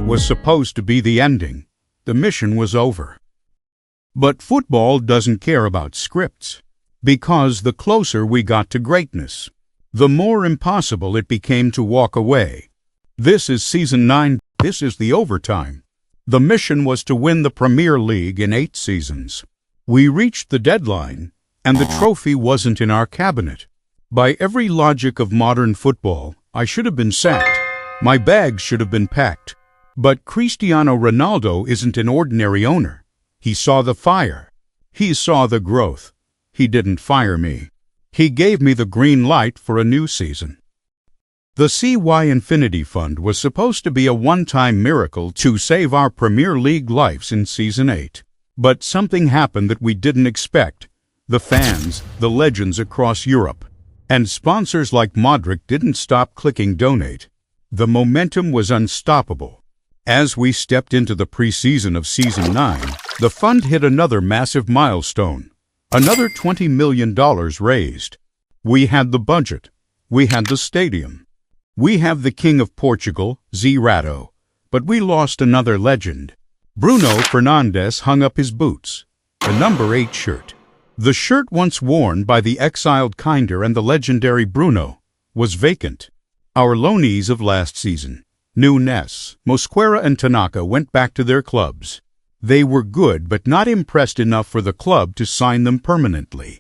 was supposed to be the ending. The mission was over. But football doesn't care about scripts, because the closer we got to greatness, the more impossible it became to walk away. This is Season 9. This is the overtime. The mission was to win the Premier League in 8 seasons. We reached the deadline, and the trophy wasn't in our cabinet. By every logic of modern football, I should have been sacked. My bags should have been packed. But Cristiano Ronaldo isn't an ordinary owner. He saw the fire. He saw the growth. He didn't fire me. He gave me the green light for a new season. The CY Infinity Fund was supposed to be a one-time miracle to save our Premier League lives in Season 8. But something happened that we didn't expect. The fans, the legends across Europe, and sponsors like Modric didn't stop clicking donate. The momentum was unstoppable. As we stepped into the preseason of Season 9, the fund hit another massive milestone. Another $20 million raised. We had the budget. We had the stadium. We have the King of Portugal, Zerato. But we lost another legend. Bruno Fernandes hung up his boots. The number 8 shirt. The shirt once worn by the exiled Kinder and the legendary Bruno was vacant. Our loanees of last season, Nunes, Mosquera and Tanaka, went back to their clubs. They were good but not impressed enough for the club to sign them permanently.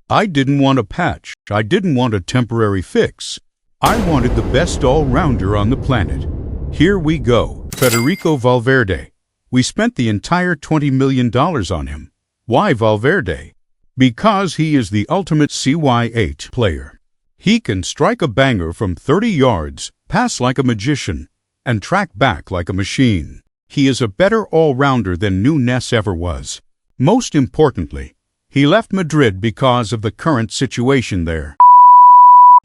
I didn't want a patch. I didn't want a temporary fix. I wanted the best all-rounder on the planet. Here we go, Federico Valverde. We spent the entire $20 million on him. Why Valverde? Because he is the ultimate CY8 player. He can strike a banger from 30 yards, pass like a magician, and track back like a machine. He is a better all-rounder than Nunes ever was. Most importantly, he left Madrid because of the current situation there.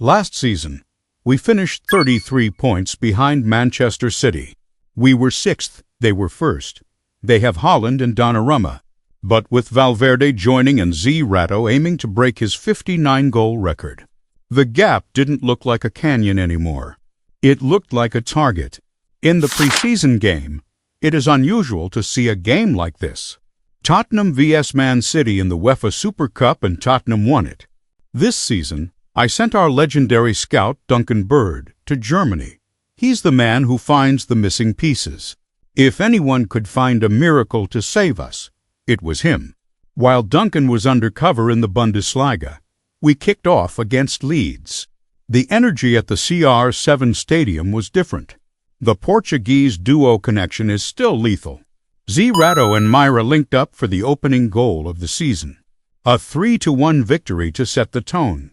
Last season, we finished 33 points behind Manchester City. We were 6th, they were 1st. They have Haaland and Donnarumma. But with Valverde joining and Zerato aiming to break his 59-goal record, the gap didn't look like a canyon anymore. It looked like a target. In the preseason game, it is unusual to see a game like this. Tottenham vs Man City in the UEFA Super Cup, and Tottenham won it. This season, I sent our legendary scout Duncan Bird to Germany. He's the man who finds the missing pieces. If anyone could find a miracle to save us, it was him. While Duncan was undercover in the Bundesliga, we kicked off against Leeds. The energy at the CR7 stadium was different. The Portuguese duo connection is still lethal. Zerato and Myra linked up for the opening goal of the season. A 3-1 victory to set the tone.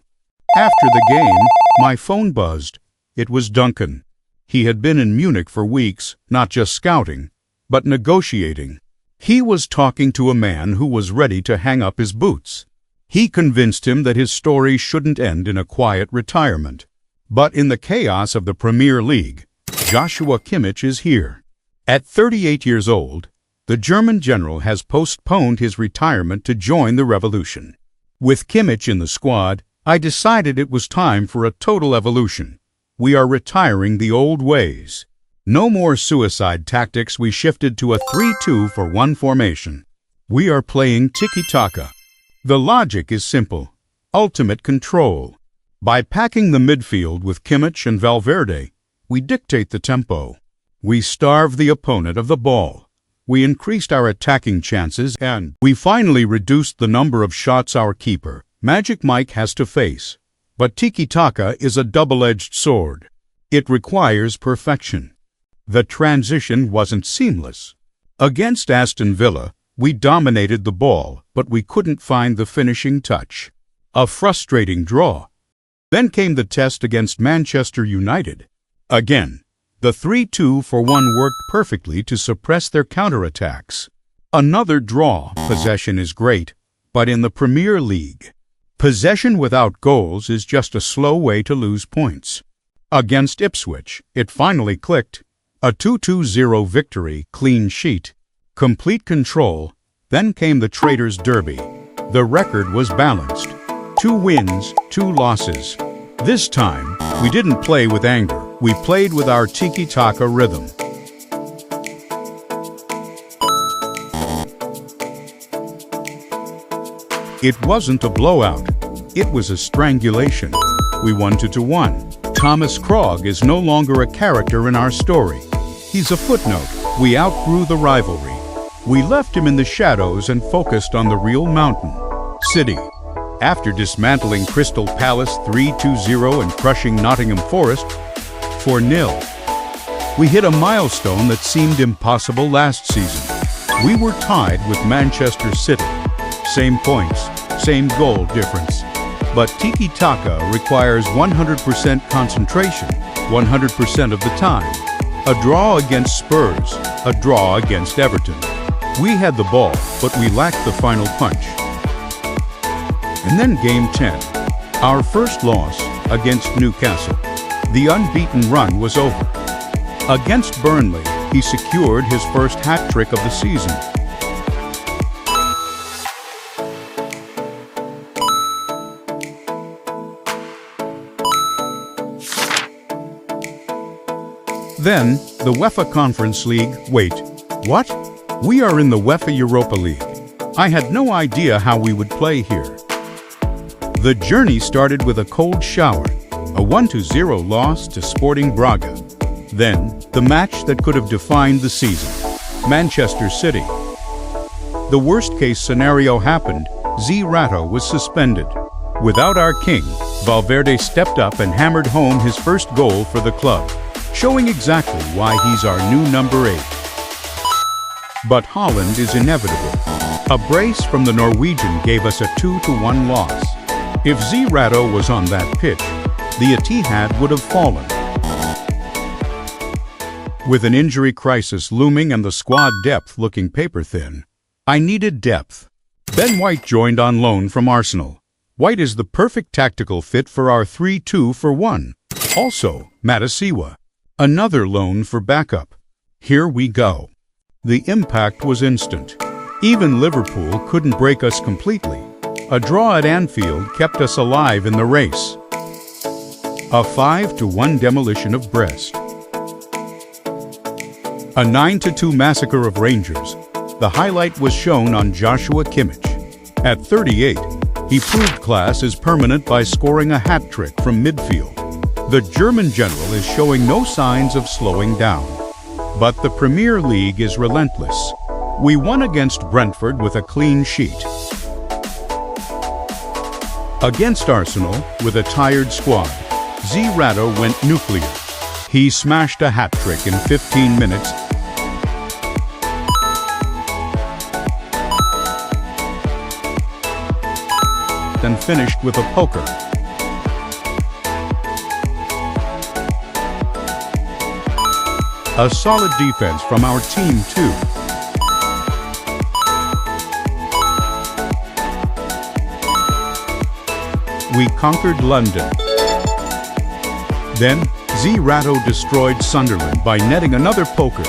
After the game, my phone buzzed. It was Duncan. He had been in Munich for weeks, not just scouting, but negotiating. He was talking to a man who was ready to hang up his boots. He convinced him that his story shouldn't end in a quiet retirement. But in the chaos of the Premier League, Joshua Kimmich is here. At 38 years old, the German general has postponed his retirement to join the revolution. With Kimmich in the squad, I decided it was time for a total evolution. We are retiring the old ways. No more suicide tactics. We shifted to a 3-2-1 formation. We are playing Tiki-taka. The logic is simple. Ultimate control. By packing the midfield with Kimmich and Valverde, we dictate the tempo. We starve the opponent of the ball. We increased our attacking chances, and we finally reduced the number of shots our keeper, Magic Mike, has to face. But Tiki-taka is a double-edged sword. It requires perfection. The transition wasn't seamless. Against Aston Villa, we dominated the ball, but we couldn't find the finishing touch. A frustrating draw. Then came the test against Manchester United. Again, the 3-2-1 worked perfectly to suppress their counterattacks. Another draw. Possession is great, but in the Premier League, possession without goals is just a slow way to lose points. Against Ipswich, it finally clicked. A 2-0 victory, clean sheet, complete control. Then came the Traitors' Derby. The record was balanced. 2 wins, 2 losses. This time, we didn't play with anger. We played with our Tiki-taka rhythm. It wasn't a blowout. It was a strangulation. We won 2-1. Thomas Krog is no longer a character in our story. He's a footnote. We outgrew the rivalry. We left him in the shadows and focused on the real mountain, City. After dismantling Crystal Palace 3-0 and crushing Nottingham Forest 4-0, we hit a milestone that seemed impossible last season. We were tied with Manchester City. Same points, same goal difference. But Tiki-taka requires 100% concentration, 100% of the time. A draw against Spurs, a draw against Everton. We had the ball, but we lacked the final punch. And then Game 10, our first loss against Newcastle. The unbeaten run was over. Against Burnley, he secured his first hat-trick of the season. Then, the UEFA Conference League. Wait, what? We are in the UEFA Europa League. I had no idea how we would play here. The journey started with a cold shower, a 1-0 loss to Sporting Braga. Then, the match that could have defined the season, Manchester City. The worst-case scenario happened. Zerato was suspended. Without our king, Valverde stepped up and hammered home his first goal for the club, showing exactly why he's our new number 8. But Holland is inevitable. A brace from the Norwegian gave us a 2-1 loss. If Zerato was on that pitch, the Etihad would have fallen. With an injury crisis looming and the squad depth looking paper-thin, I needed depth. Ben White joined on loan from Arsenal. White is the perfect tactical fit for our 3-2-1. Also, Matasiwa, another loan for backup. Here we go. The impact was instant. Even Liverpool couldn't break us completely. A draw at Anfield kept us alive in the race. A 5-1 demolition of Brest. A 9-2 massacre of Rangers. The highlight was shown on Joshua Kimmich. At 38, he proved class is permanent by scoring a hat-trick from midfield. The German general is showing no signs of slowing down. But the Premier League is relentless. We won against Brentford with a clean sheet. Against Arsenal, with a tired squad, Zerato went nuclear. He smashed a hat-trick in 15 minutes. And finished with a poker. A solid defense from our team, too. We conquered London. Then, Zerato destroyed Sunderland by netting another poker.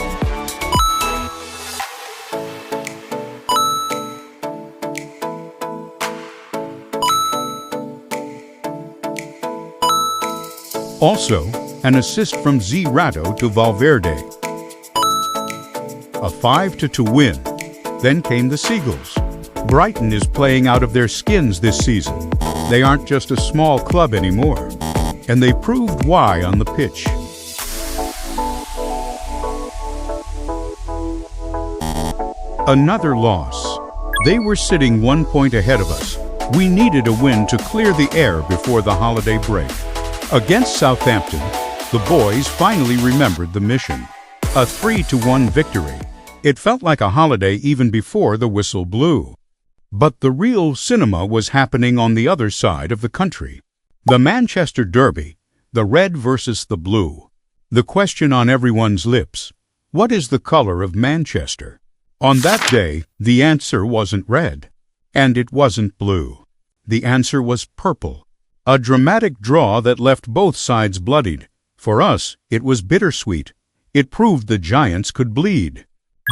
Also, an assist from Zerato to Valverde. A 5-2 win. Then came the Seagulls. Brighton is playing out of their skins this season. They aren't just a small club anymore. And they proved why on the pitch. Another loss. They were sitting 1 point ahead of us. We needed a win to clear the air before the holiday break. Against Southampton, the boys finally remembered the mission. A 3-1 victory. It felt like a holiday even before the whistle blew. But the real cinema was happening on the other side of the country. The Manchester Derby, the red versus the blue. The question on everyone's lips, what is the color of Manchester? On that day, the answer wasn't red, and it wasn't blue. The answer was purple. A dramatic draw that left both sides bloodied. For us, it was bittersweet. It proved the Giants could bleed.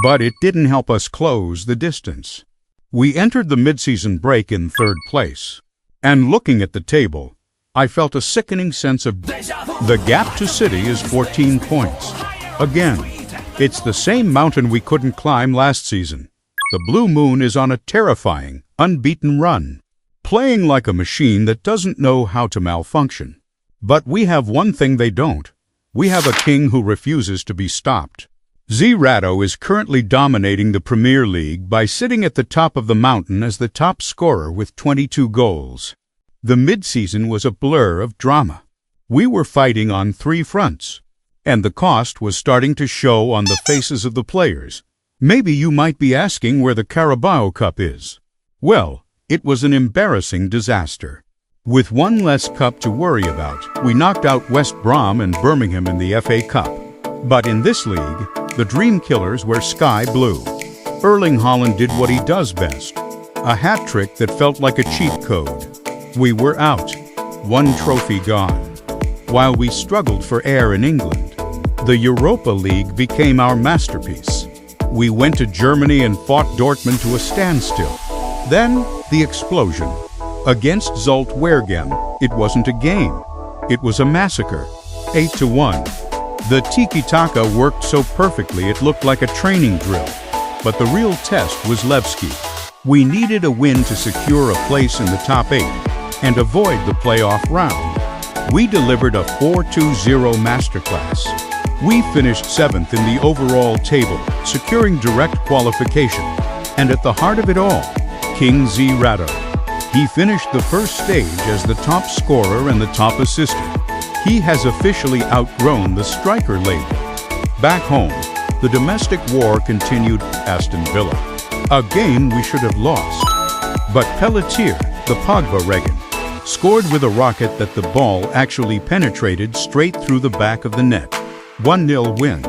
But it didn't help us close the distance. We entered the mid-season break in third place. And looking at the table, I felt a sickening sense of the gap to City is 14 points. Again, it's the same mountain we couldn't climb last season. The Blue Moon is on a terrifying, unbeaten run. playing like a machine that doesn't know how to malfunction. But we have one thing they don't. We have a king who refuses to be stopped. Zerato is currently dominating the Premier League by sitting at the top of the mountain as the top scorer with 22 goals. The mid-season was a blur of drama. We were fighting on 3 fronts, and the cost was starting to show on the faces of the players. Maybe you might be asking where the Carabao Cup is. Well, it was an embarrassing disaster. With one less cup to worry about, we knocked out West Brom and Birmingham in the FA Cup. But in this league, the Dream Killers were sky blue. Erling Haaland did what he does best, a hat trick that felt like a cheat code. We were out, 1 trophy gone. While we struggled for air in England, the Europa League became our masterpiece. We went to Germany and fought Dortmund to a standstill. Then, the explosion. Against Zulte Waregem, it wasn't a game. It was a massacre, 8-1. The Tiki-taka worked so perfectly it looked like a training drill. But the real test was Levski. We needed a win to secure a place in the top 8 and avoid the playoff round. We delivered a 4-2-0 masterclass. We finished 7th in the overall table, securing direct qualification. And at the heart of it all, King Zerato. He finished the first stage as the top scorer and the top assister. He has officially outgrown the striker label. Back home, the domestic war continued at Aston Villa, a game we should have lost. But Pelletier, the Pogba Regan, scored with a rocket that the ball actually penetrated straight through the back of the net. 1-0 win.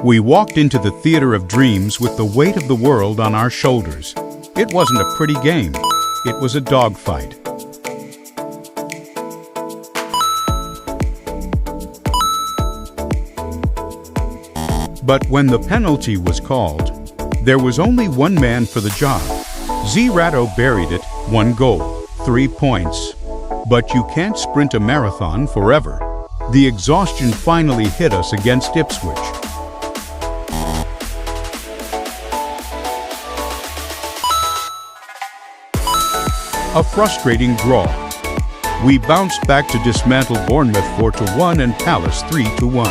We walked into the theater of dreams with the weight of the world on our shoulders. It wasn't a pretty game. It was a dogfight. But when the penalty was called, there was only one man for the job. Zerato buried it, 1 goal, 3 points. But you can't sprint a marathon forever. The exhaustion finally hit us against Ipswich. A frustrating draw. We bounced back to dismantle Bournemouth 4-1 and Palace 3-1.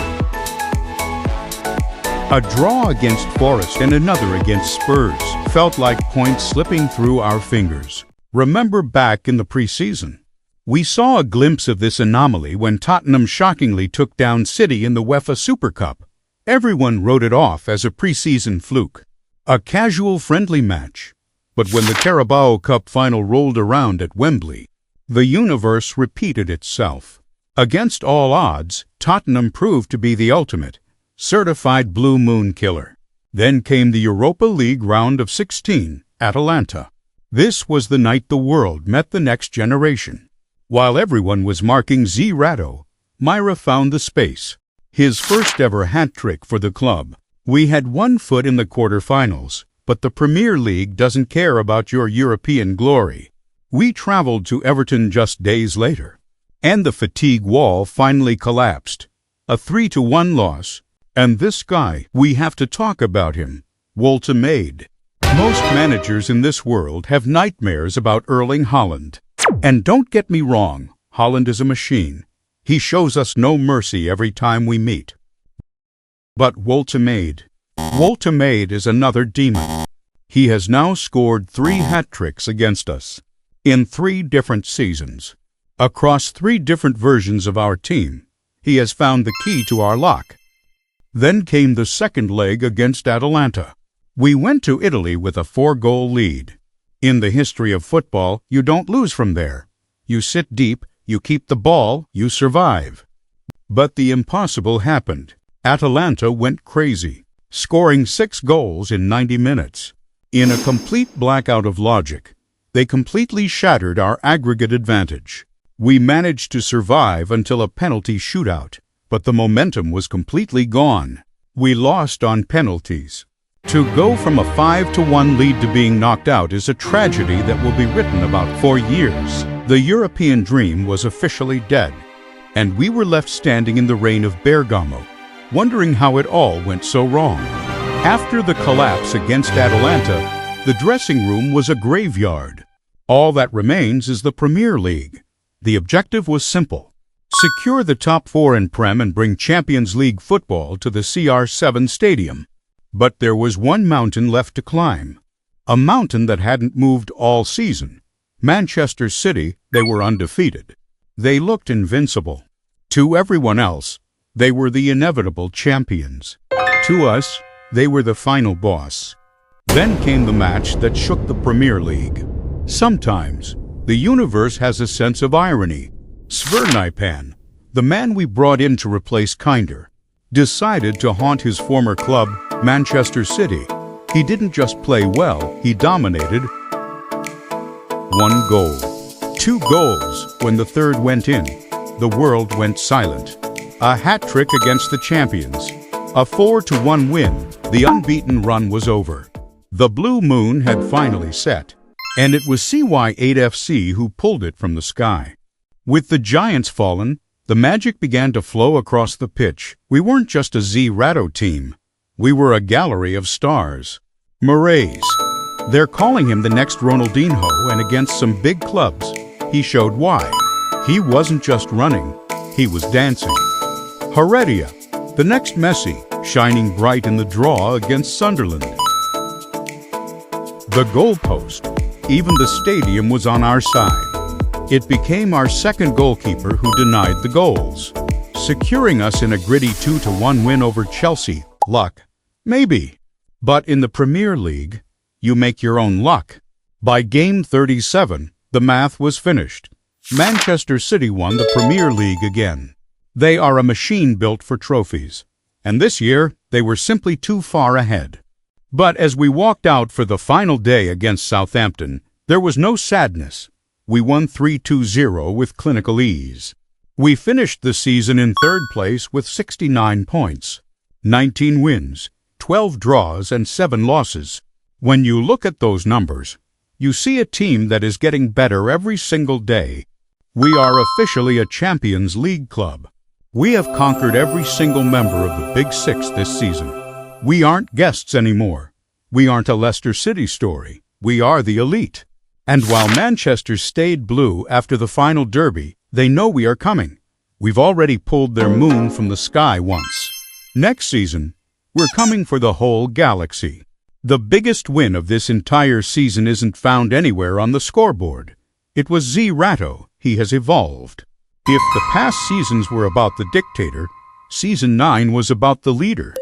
A draw against Forest and another against Spurs felt like points slipping through our fingers. Remember back in the pre-season, we saw a glimpse of this anomaly when Tottenham shockingly took down City in the UEFA Super Cup. Everyone wrote it off as a pre-season fluke, a casual friendly match. But when the Carabao Cup final rolled around at Wembley, the universe repeated itself. Against all odds, Tottenham proved to be the ultimate, certified blue moon killer. Then came the Europa League round of 16, Atalanta. This was the night the world met the next generation. While everyone was marking Zerato, Myra found the space. His first ever hat trick for the club. We had 1 foot in the quarterfinals, but the Premier League doesn't care about your European glory. We traveled to Everton just days later, and the fatigue wall finally collapsed. A 3-1 loss. And this guy, we have to talk about him, Walter Maid. Most managers in this world have nightmares about Erling Haaland. And don't get me wrong, Haaland is a machine. He shows us no mercy every time we meet. But Walter Maid is another demon. He has now scored 3 hat tricks against us, in 3 different seasons. Across 3 different versions of our team, he has found the key to our lock. Then came the second leg against Atalanta. We went to Italy with a 4-goal lead. In the history of football, you don't lose from there. You sit deep, you keep the ball, you survive. But the impossible happened. Atalanta went crazy, scoring 6 goals in 90 minutes. In a complete blackout of logic, they completely shattered our aggregate advantage. We managed to survive until a penalty shootout. But the momentum was completely gone. We lost on penalties. To go from a 5-1 lead to being knocked out is a tragedy that will be written about for years. The European dream was officially dead, and we were left standing in the rain of Bergamo, wondering how it all went so wrong. After the collapse against Atalanta, the dressing room was a graveyard. All that remains is the Premier League. The objective was simple: secure the top four in Prem and bring Champions League football to the CR7 stadium. But there was one mountain left to climb. A mountain that hadn't moved all season. Manchester City, they were undefeated. They looked invincible. To everyone else, they were the inevitable champions. To us, they were the final boss. Then came the match that shook the Premier League. Sometimes, the universe has a sense of irony. Svernipan, the man we brought in to replace Kinder, decided to haunt his former club, Manchester City. He didn't just play well, he dominated. 1 goal. 2 goals. When the third went in, the world went silent. A hat-trick against the champions. A 4-1 win. The unbeaten run was over. The blue moon had finally set, and it was CY8FC who pulled it from the sky. With the giants fallen, the magic began to flow across the pitch. We weren't just a Z-Rato team. We were a gallery of stars. Moraes. They're calling him the next Ronaldinho, and against some big clubs, he showed why. He wasn't just running, he was dancing. Heredia, the next Messi, shining bright in the draw against Sunderland. The goalpost. Even the stadium was on our side. It became our second goalkeeper who denied the goals, securing us in a gritty 2-1 win over Chelsea. Luck? Maybe. But in the Premier League, you make your own luck. By game 37, the math was finished. Manchester City won the Premier League again. They are a machine built for trophies, and this year they were simply too far ahead. But as we walked out for the final day against Southampton, there was no sadness. We won 3-0 with clinical ease. We finished the season in third place with 69 points, 19 wins, 12 draws, and 7 losses. When you look at those numbers, you see a team that is getting better every single day. We are officially a Champions League club. We have conquered every single member of the Big Six this season. We aren't guests anymore. We aren't a Leicester City story. We are the elite. And while Manchester stayed blue after the final derby, they know we are coming. We've already pulled their moon from the sky once. Next season, we're coming for the whole galaxy. The biggest win of this entire season isn't found anywhere on the scoreboard. It was Z-Rato. He has evolved. If the past seasons were about the dictator, Season 9 was about the leader.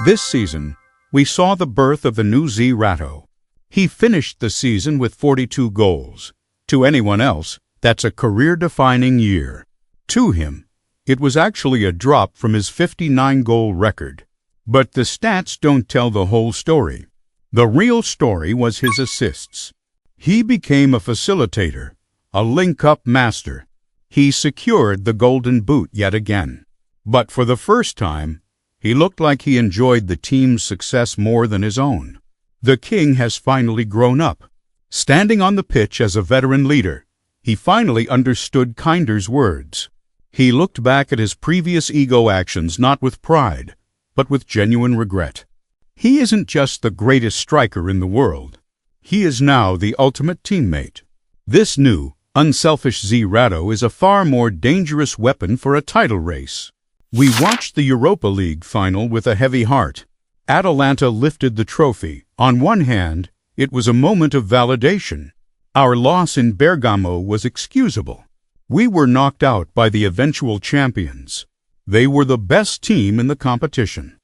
This season, we saw the birth of the new Z-Rato. He finished the season with 42 goals. To anyone else, that's a career-defining year. To him, it was actually a drop from his 59-goal record. But the stats don't tell the whole story. The real story was his assists. He became a facilitator, a link-up master. He secured the Golden Boot yet again. But for the first time, he looked like he enjoyed the team's success more than his own. The king has finally grown up. Standing on the pitch as a veteran leader, he finally understood Kinder's words. He looked back at his previous ego actions not with pride, but with genuine regret. He isn't just the greatest striker in the world. He is now the ultimate teammate. This new, unselfish Z-Rato is a far more dangerous weapon for a title race. We watched the Europa League final with a heavy heart. Atalanta lifted the trophy. On one hand, it was a moment of validation. Our loss in Bergamo was excusable. We were knocked out by the eventual champions. They were the best team in the competition.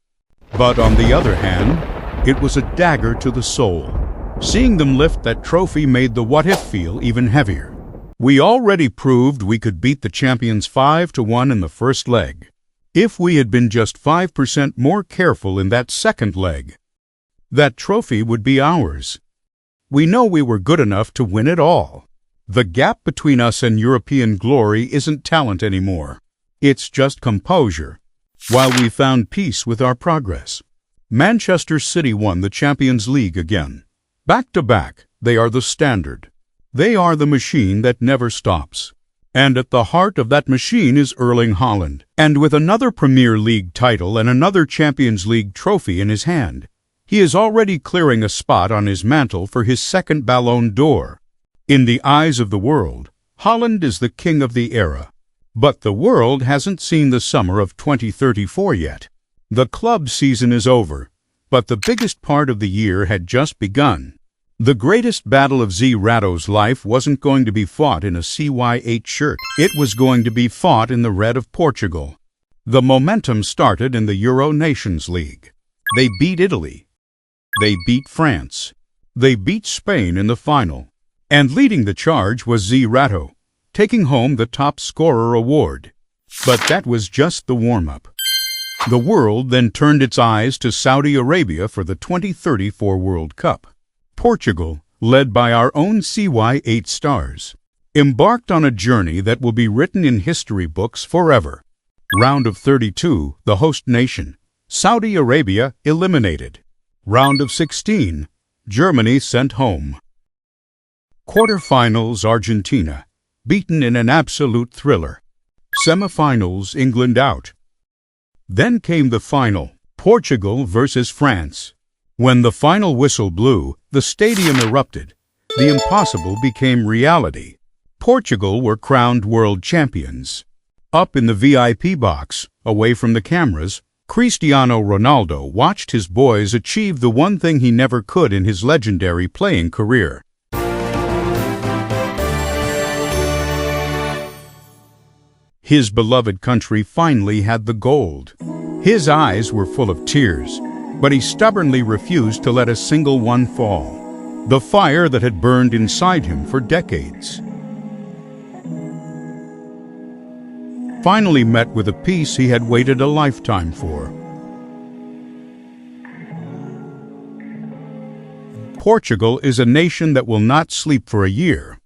But on the other hand, it was a dagger to the soul. Seeing them lift that trophy made the what-if feel even heavier. We already proved we could beat the champions 5-1 in the first leg. If we had been just 5% more careful in that second leg, that trophy would be ours. We know we were good enough to win it all. The gap between us and European glory isn't talent anymore. It's just composure. While we found peace with our progress, Manchester City won the Champions League again. Back to back, they are the standard. They are the machine that never stops. And at the heart of that machine is Erling Haaland. And with another Premier League title and another Champions League trophy in his hand, he is already clearing a spot on his mantle for his second Ballon d'Or. In the eyes of the world, Holland is the king of the era. But the world hasn't seen the summer of 2034 yet. The club season is over, but the biggest part of the year had just begun. The greatest battle of Zrato's life wasn't going to be fought in a CY8 shirt. It was going to be fought in the red of Portugal. The momentum started in the Euro Nations League. They beat Italy. They beat France. They beat Spain in the final. And leading the charge was Zrato, taking home the top scorer award. But that was just the warm-up. The world then turned its eyes to Saudi Arabia for the 2034 World Cup. Portugal, led by our own CY8 stars, embarked on a journey that will be written in history books forever. Round of 32, the host nation, Saudi Arabia eliminated. Round of 16, Germany sent home. Quarterfinals, Argentina, beaten in an absolute thriller. Semifinals, England out. Then came the final, Portugal versus France. When the final whistle blew, the stadium erupted. The impossible became reality. Portugal were crowned world champions. Up in the VIP box, away from the cameras, Cristiano Ronaldo watched his boys achieve the one thing he never could in his legendary playing career. His beloved country finally had the gold. His eyes were full of tears, but he stubbornly refused to let a single one fall. The fire that had burned inside him for decades finally met with a peace he had waited a lifetime for. Portugal is a nation that will not sleep for a year.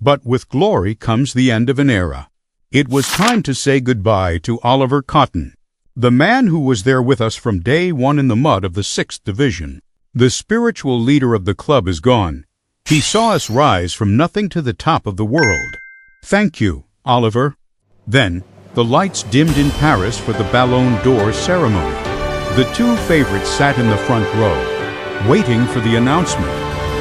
But with glory comes the end of an era. It was time to say goodbye to Oliver Cotton, the man who was there with us from day one in the mud of the 6th Division. The spiritual leader of the club is gone. He saw us rise from nothing to the top of the world. Thank you, Oliver. Then, the lights dimmed in Paris for the Ballon d'Or ceremony. The two favorites sat in the front row, waiting for the announcement.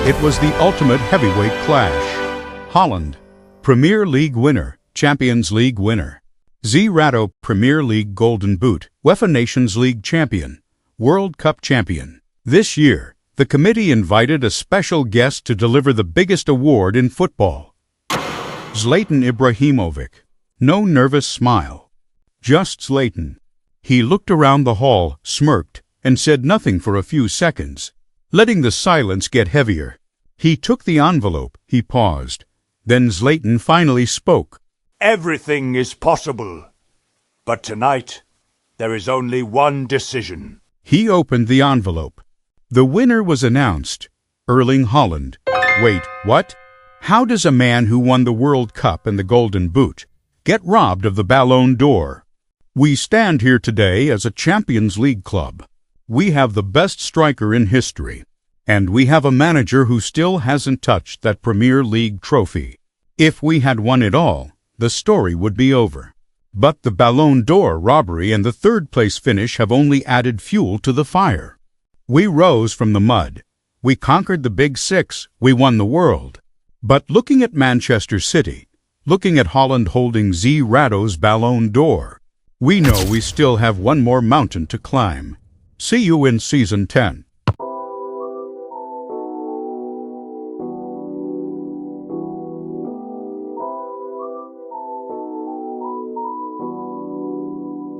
It was the ultimate heavyweight clash. Holland, Premier League winner, Champions League winner. Zrato, Premier League Golden Boot, UEFA Nations League champion, World Cup champion. This year, the committee invited a special guest to deliver the biggest award in football. Zlatan Ibrahimovic. No nervous smile. Just Zlatan. He looked around the hall, smirked, and said nothing for a few seconds, letting the silence get heavier. He took the envelope, he paused. Then Zlatan finally spoke. Everything is possible, but tonight there is only one decision. He opened the envelope. The winner was announced, Erling Haaland. Wait, what? How does a man who won the World Cup and the Golden Boot get robbed of the Ballon d'Or? We stand here today as a Champions League club. We have the best striker in history, and we have a manager who still hasn't touched that Premier League trophy. If we had won it all, the story would be over. But the Ballon d'Or robbery and the third-place finish have only added fuel to the fire. We rose from the mud. We conquered the Big Six. We won the world. But looking at Manchester City, looking at Holland holding Zrato's Ballon d'Or, we know we still have one more mountain to climb. See you in Season 10.